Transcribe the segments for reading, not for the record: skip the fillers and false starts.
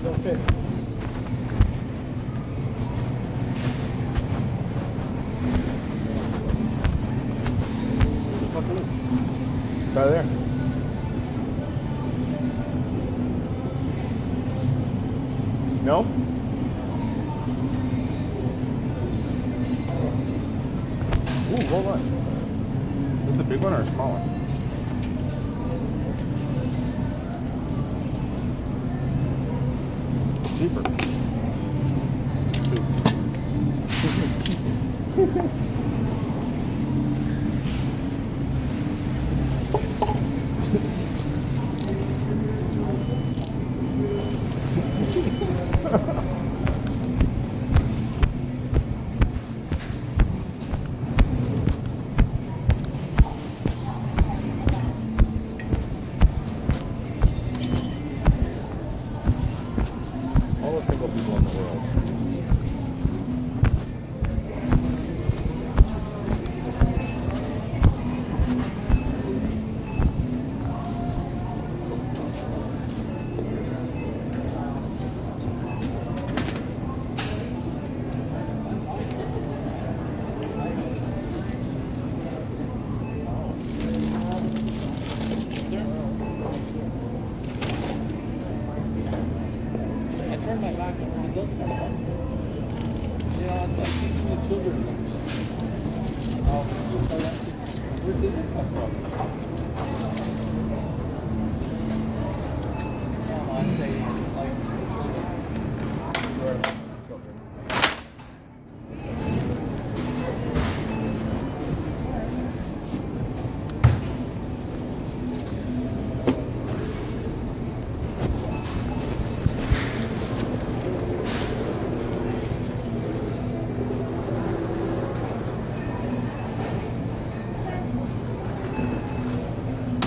Don't fit. Right there. No? Ooh, hold on. Is this a big one or a small one? Cheaper. All the single people in the world. I turned my back and when it does start up, you know, it's like teaching the children. Where did this come from? I'd say it's like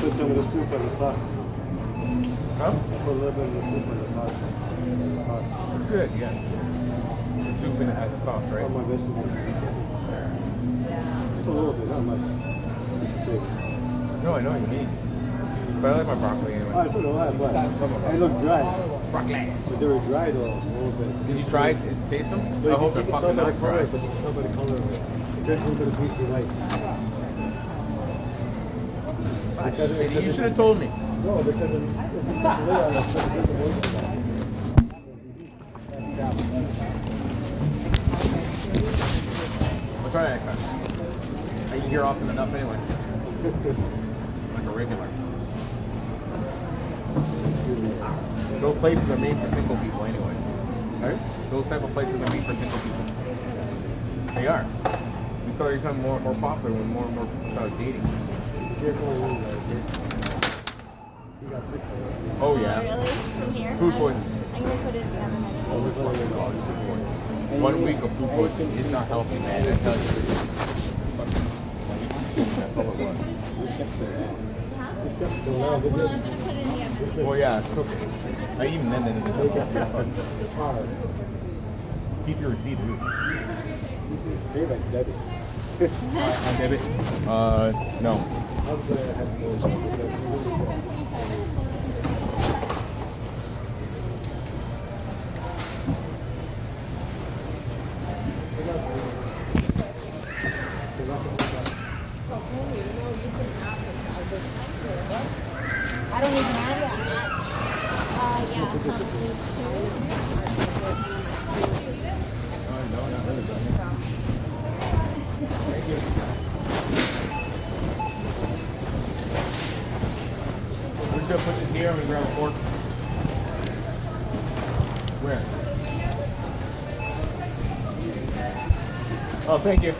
Put some of the soup as a sauce. Huh? Put a little bit of the soup as a sauce. As a sauce. It's good, yeah. The soup in it has a sauce, right? All my vegetables. Just a little bit, not much. Just a bit. No, I know what you mean. But I like my broccoli anyway. Oh, so do I, but they look dry. Broccoli. But they were dry though, a little bit. Did you try it? Taste them? But I hope you they're can fucking tell by not the color, dry. but you can tell by the color of it. There's a little bit of greasy white. You should have told me. No, because if you put the lid on it, it's a different moisture. I'll try that next time. I eat here often enough anyway. Like a regular. Those places are made for single people anyway. Right? Those type of places are made for single people. They are. They started becoming more and more popular when more and more people started dating. Careful with you guys. You got sick from it. Oh yeah. Really? From here? Food poisoning. I'm gonna put it in the oven. Oh, this one is all food poisoning. 1 week of food poisoning is not healthy, man. I tell you. That's all it was. This kept the Huh? This kept the Well, I'm well, gonna put it in the oven. Well, yeah, cook it. Even then, they didn't they cook kept this one. it. It's hard. Keep your receipt, dude. They like debit. On debit? No. I was gonna have to. I don't even have it. Yeah, probably two. No, not really. Thank you. We're just gonna put this here and we grab a fork. Where? Oh, thank you.